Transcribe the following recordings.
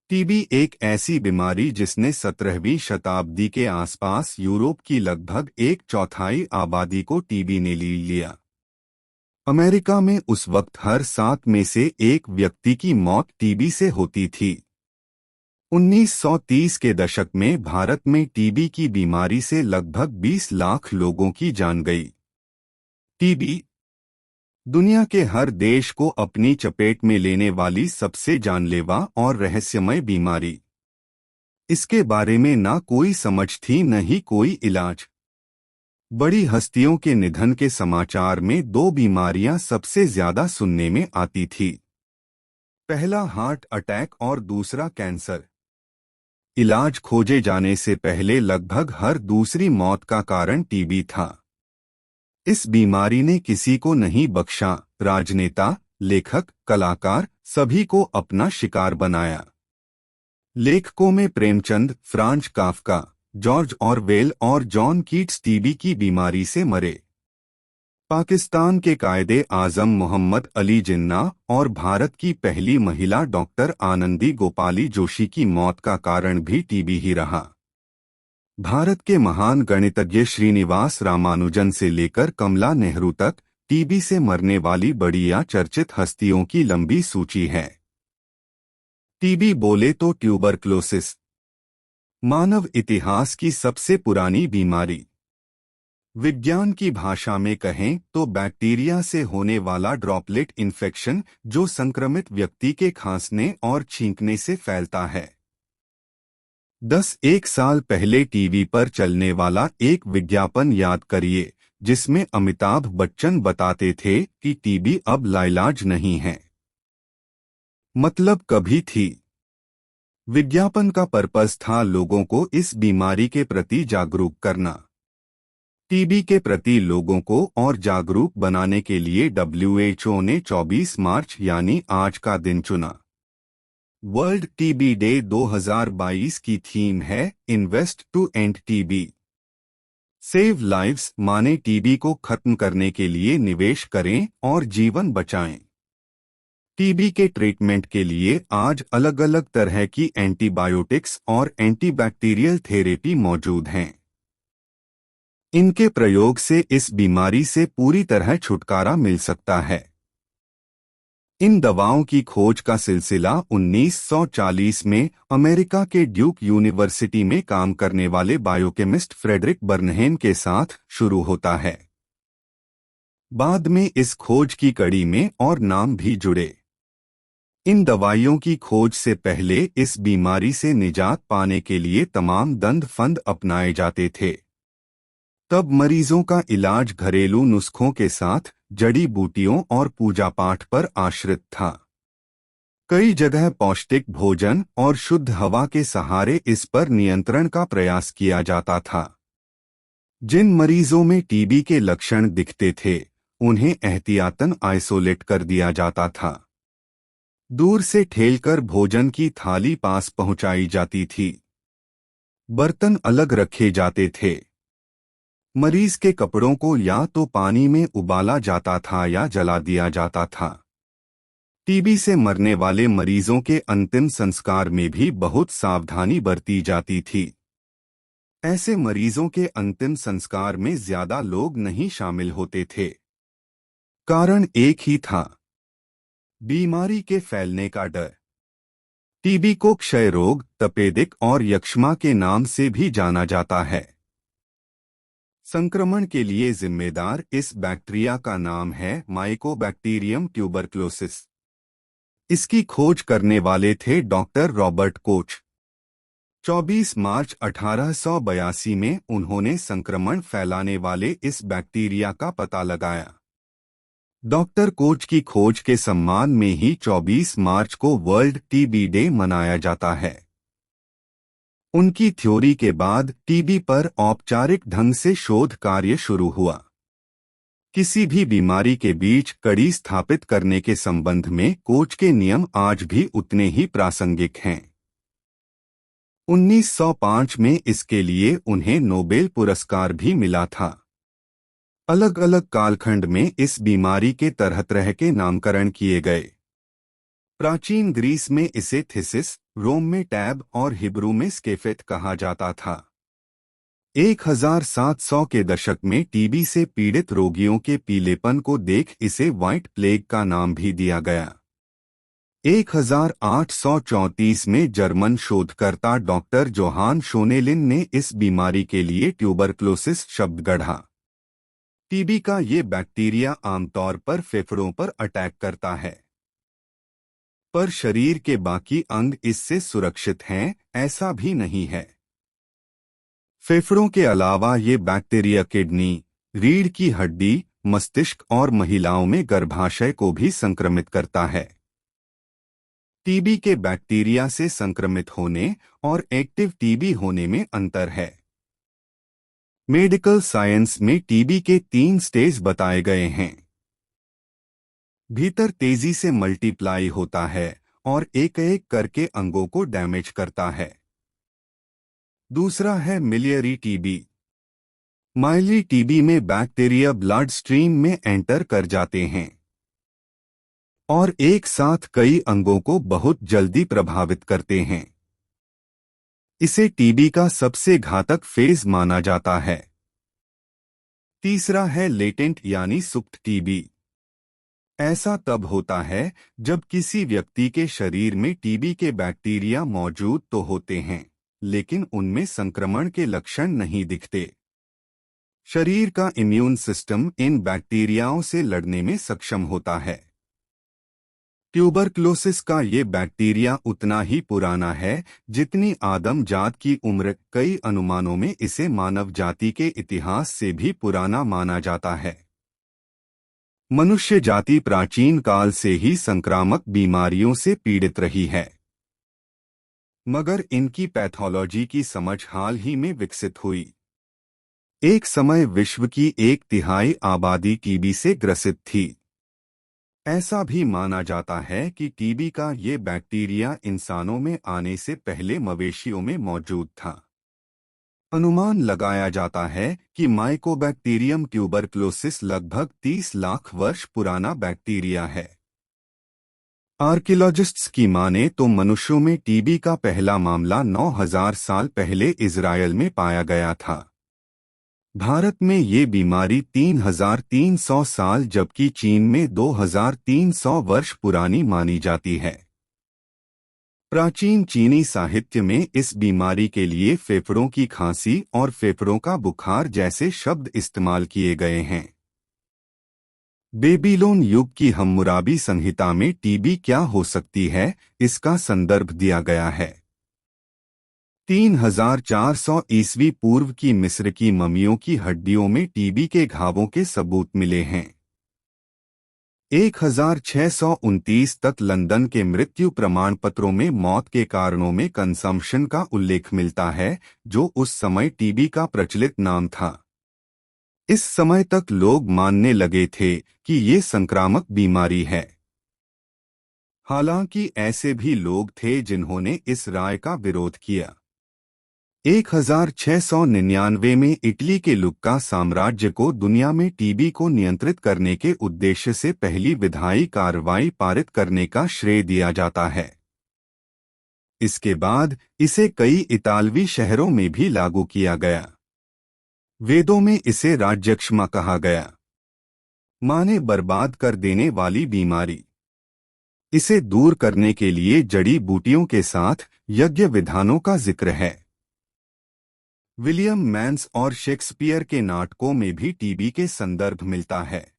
TB एक ऐसी बीमारी जिसने 17वीं शताब्दी के आसपास यूरोप की लगभग एक चौथाई आबादी को टीबी ने ले लिया। अमेरिका में उस वक्त हर 7 में से एक व्यक्ति की मौत टीबी से होती थी। 1930 के दशक में भारत में टीबी की बीमारी से लगभग 20 लाख लोगों की जान गई। टीबी दुनिया के हर देश को अपनी चपेट में लेने वाली सबसे जानलेवा और रहस्यमय बीमारी। इसके बारे में ना कोई समझ थी न ही कोई इलाज। बड़ी हस्तियों के निधन के समाचार में दो बीमारियां सबसे ज्यादा सुनने में आती थी। पहला हार्ट अटैक और दूसरा कैंसर। इलाज खोजे जाने से पहले लगभग हर दूसरी मौत का कारण टीबी था। इस बीमारी ने किसी को नहीं बख्शा, राजनेता, लेखक, कलाकार सभी को अपना शिकार बनाया। लेखकों में Premchand, Franz Kafka, George Orwell और जॉन कीट्स टीबी की बीमारी से मरे। पाकिस्तान के कायदे आजम मोहम्मद अली जिन्ना और भारत की पहली महिला डॉक्टर आनंदी गोपाली जोशी की मौत का कारण भी टीबी ही रहा। भारत के महान गणितज्ञ श्रीनिवास रामानुजन से लेकर कमला नेहरू तक टीबी से मरने वाली बड़ी या चर्चित हस्तियों की लंबी सूची है। टीबी बोले तो ट्यूबरक्लोसिस, मानव इतिहास की सबसे पुरानी बीमारी। विज्ञान की भाषा में कहें तो बैक्टीरिया से होने वाला ड्रॉपलेट इन्फेक्शन जो संक्रमित व्यक्ति के खांसने और छींकने से फैलता है। 1 साल पहले टीवी पर चलने वाला एक विज्ञापन याद करिए जिसमें अमिताभ बच्चन बताते थे कि टीबी अब लाइलाज नहीं है, मतलब कभी थी। विज्ञापन का पर्पस था लोगों को इस बीमारी के प्रति जागरूक करना। टीबी के प्रति लोगों को और जागरूक बनाने के लिए WHO ने 24 मार्च यानी आज का दिन चुना। वर्ल्ड टीबी डे 2022 की थीम है invest to end TB. Save lives माने टीबी को खत्म करने के लिए निवेश करें और जीवन बचाएं। टीबी के ट्रीटमेंट के लिए आज अलग अलग तरह की एंटीबायोटिक्स और एंटीबैक्टीरियल थेरेपी मौजूद हैं। इनके प्रयोग से इस बीमारी से पूरी तरह छुटकारा मिल सकता है। इन दवाओं की खोज का सिलसिला 1940 में अमेरिका के ड्यूक यूनिवर्सिटी में काम करने वाले बायोकेमिस्ट फ्रेडरिक बर्नहेम के साथ शुरू होता है। बाद में इस खोज की कड़ी में और नाम भी जुड़े। इन दवाइयों की खोज से पहले इस बीमारी से निजात पाने के लिए तमाम दंड फंद अपनाए जाते थे। तब मरीजों का इलाज घरेलू नुस्खों के साथ जड़ी बूटियों और पूजा पाठ पर आश्रित था। कई जगह पौष्टिक भोजन और शुद्ध हवा के सहारे इस पर नियंत्रण का प्रयास किया जाता था। जिन मरीजों में टीबी के लक्षण दिखते थे उन्हें एहतियातन आइसोलेट कर दिया जाता था। दूर से ठेलकर भोजन की थाली पास पहुंचाई जाती थी। बर्तन अलग रखे जाते थे। मरीज के कपड़ों को या तो पानी में उबाला जाता था या जला दिया जाता था। टीबी से मरने वाले मरीजों के अंतिम संस्कार में भी बहुत सावधानी बरती जाती थी। ऐसे मरीजों के अंतिम संस्कार में ज्यादा लोग नहीं शामिल होते थे। कारण एक ही था, बीमारी के फैलने का डर। टीबी को क्षय रोग, तपेदिक और यक्ष्मा के नाम से भी जाना जाता है। संक्रमण के लिए जिम्मेदार इस बैक्टीरिया का नाम है माइकोबैक्टीरियम ट्यूबरक्लोसिस। इसकी खोज करने वाले थे डॉक्टर रॉबर्ट कोच। 24 मार्च 1882 में उन्होंने संक्रमण फैलाने वाले इस बैक्टीरिया का पता लगाया। डॉक्टर कोच की खोज के सम्मान में ही 24 मार्च को वर्ल्ड टीबी डे मनाया जाता है। उनकी थ्योरी के बाद टीबी पर औपचारिक ढंग से शोध कार्य शुरू हुआ। किसी भी बीमारी के बीच कड़ी स्थापित करने के संबंध में कोच के नियम आज भी उतने ही प्रासंगिक हैं। 1905 में इसके लिए उन्हें नोबेल पुरस्कार भी मिला था। अलग अलग कालखंड में इस बीमारी के तरह तरह के नामकरण किए गए। प्राचीन ग्रीस में इसे थिसिस, रोम में टैब और हिब्रू में स्केफेट कहा जाता था। 1700 के दशक में टीबी से पीड़ित रोगियों के पीलेपन को देख इसे व्हाइट प्लेग का नाम भी दिया गया। 1834 में जर्मन शोधकर्ता डॉक्टर जोहान शोनेलिन ने इस बीमारी के लिए ट्यूबरक्लोसिस शब्द गढ़ा। टीबी का ये बैक्टीरिया आमतौर पर फेफड़ों पर अटैक करता है, पर शरीर के बाकी अंग इससे सुरक्षित हैं, ऐसा भी नहीं है। फेफड़ों के अलावा ये बैक्टीरिया किडनी, रीढ़ की हड्डी, मस्तिष्क और महिलाओं में गर्भाशय को भी संक्रमित करता है। टीबी के बैक्टीरिया से संक्रमित होने और एक्टिव टीबी होने में अंतर है। मेडिकल साइंस में टीबी के 3 स्टेज बताए गए हैं। भीतर तेजी से मल्टीप्लाई होता है और एक एक करके अंगों को डैमेज करता है। दूसरा है मिलियरी टीबी। माइली टीबी में बैक्टीरिया ब्लड स्ट्रीम में एंटर कर जाते हैं और एक साथ कई अंगों को बहुत जल्दी प्रभावित करते हैं। इसे टीबी का सबसे घातक फेज माना जाता है। तीसरा है लेटेंट यानी सुप्त टीबी। ऐसा तब होता है जब किसी व्यक्ति के शरीर में टीबी के बैक्टीरिया मौजूद तो होते हैं, लेकिन उनमें संक्रमण के लक्षण नहीं दिखते। शरीर का इम्यून सिस्टम इन बैक्टीरियाओं से लड़ने में सक्षम होता है। ट्यूबरक्लोसिस का ये बैक्टीरिया उतना ही पुराना है जितनी आदम जात की उम्र। कई अनुमानों में इसे मानव जाति के इतिहास से भी पुराना माना जाता है। मनुष्य जाति प्राचीन काल से ही संक्रामक बीमारियों से पीड़ित रही है, मगर इनकी पैथोलॉजी की समझ हाल ही में विकसित हुई। एक समय विश्व की 1/3 आबादी टीबी से ग्रसित थी। ऐसा भी माना जाता है कि टीबी का ये बैक्टीरिया इंसानों में आने से पहले मवेशियों में मौजूद था। अनुमान लगाया जाता है कि माइकोबैक्टीरियम ट्यूबरक्लोसिस लगभग 30 लाख वर्ष पुराना बैक्टीरिया है। आर्कियोलॉजिस्ट्स की माने तो मनुष्यों में टीबी का पहला मामला 9000 साल पहले इजरायल में पाया गया था। भारत में ये बीमारी 3300 साल जबकि चीन में 2300 वर्ष पुरानी मानी जाती है। प्राचीन चीनी साहित्य में इस बीमारी के लिए फेफड़ों की खांसी और फेफड़ों का बुखार जैसे शब्द इस्तेमाल किए गए हैं। बेबीलोन युग की हम्मुराबी संहिता में टीबी क्या हो सकती है, इसका संदर्भ दिया गया है। 3400 ईस्वी पूर्व की मिस्र की मम्मियों की हड्डियों में टीबी के घावों के सबूत मिले हैं। 1629 तक लंदन के मृत्यु प्रमाण पत्रों में मौत के कारणों में कंसम्पशन का उल्लेख मिलता है, जो उस समय टीबी का प्रचलित नाम था। इस समय तक लोग मानने लगे थे कि ये संक्रामक बीमारी है। हालांकि ऐसे भी लोग थे जिन्होंने इस राय का विरोध किया। 1699 में इटली के लुक्का साम्राज्य को दुनिया में टीबी को नियंत्रित करने के उद्देश्य से पहली विधायी कार्रवाई पारित करने का श्रेय दिया जाता है। इसके बाद इसे कई इतालवी शहरों में भी लागू किया गया। वेदों में इसे राज्यक्षमा कहा गया, माने बर्बाद कर देने वाली बीमारी। इसे दूर करने के लिए जड़ी बूटियों के साथ यज्ञ विधानों का जिक्र है। विलियम मैंस और शेक्सपियर के नाटकों में भी टीबी के संदर्भ मिलता है।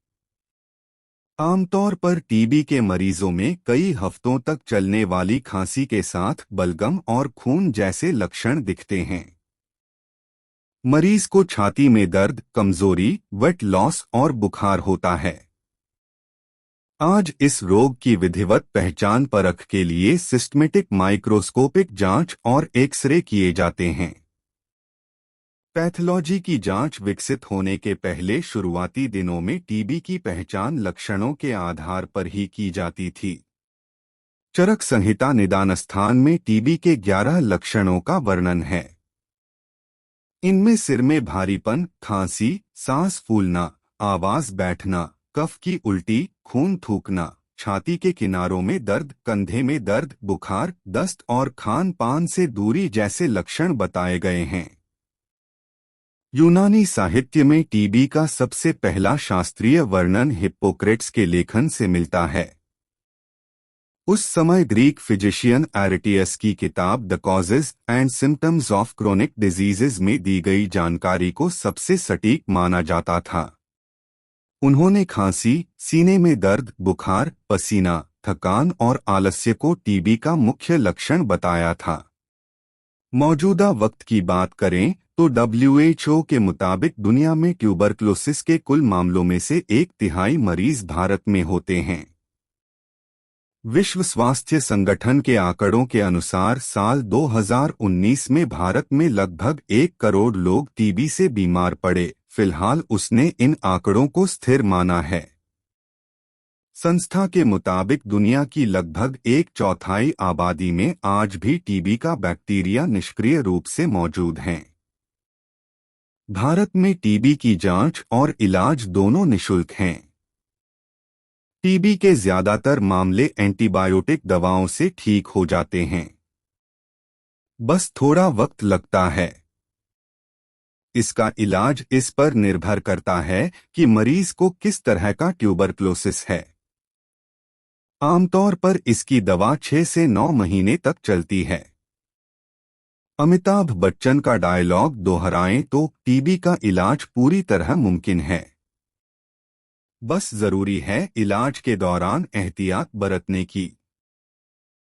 आमतौर पर टीबी के मरीजों में कई हफ्तों तक चलने वाली खांसी के साथ बलगम और खून जैसे लक्षण दिखते हैं। मरीज को छाती में दर्द, कमजोरी, वेट लॉस और बुखार होता है। आज इस रोग की विधिवत पहचान परख के लिए सिस्टमेटिक माइक्रोस्कोपिक जांच और एक्सरे किए जाते हैं। पैथोलॉजी की जांच विकसित होने के पहले शुरुआती दिनों में टीबी की पहचान लक्षणों के आधार पर ही की जाती थी। चरक संहिता निदान स्थान में टीबी के 11 लक्षणों का वर्णन है। इनमें सिर में भारीपन, खांसी, सांस फूलना, आवाज बैठना, कफ की उल्टी, खून थूकना, छाती के किनारों में दर्द, कंधे में दर्द, बुखार, दस्त और खान पान से दूरी जैसे लक्षण बताए गए हैं। यूनानी साहित्य में टीबी का सबसे पहला शास्त्रीय वर्णन हिप्पोक्रेट्स के लेखन से मिलता है। उस समय ग्रीक फिजिशियन एरिटियस की किताब the causes and symptoms of chronic diseases में दी गई जानकारी को सबसे सटीक माना जाता था। उन्होंने खांसी, सीने में दर्द, बुखार, पसीना, थकान और आलस्य को टीबी का मुख्य लक्षण बताया था। मौजूदा वक्त की बात करें तो WHO के मुताबिक दुनिया में ट्यूबरक्लोसिस के कुल मामलों में से 1/3 मरीज भारत में होते हैं। विश्व स्वास्थ्य संगठन के आंकड़ों के अनुसार साल 2019 में भारत में लगभग 1 करोड़ लोग टीबी से बीमार पड़े। फिलहाल उसने इन आंकड़ों को स्थिर माना है। संस्था के मुताबिक दुनिया की लगभग 1/4 आबादी में आज भी टीबी का बैक्टीरिया निष्क्रिय रूप से मौजूद हैं। भारत में टीबी की जांच और इलाज दोनों निःशुल्क हैं। टीबी के ज्यादातर मामले एंटीबायोटिक दवाओं से ठीक हो जाते हैं। बस थोड़ा वक्त लगता है। इसका इलाज इस पर निर्भर करता है कि मरीज को किस तरह का ट्यूबरक्लोसिस है। आमतौर पर इसकी दवा 6 से 9 महीने तक चलती है। अमिताभ बच्चन का डायलॉग दोहराएं तो टीबी का इलाज पूरी तरह मुमकिन है। बस जरूरी है इलाज के दौरान एहतियात बरतने की।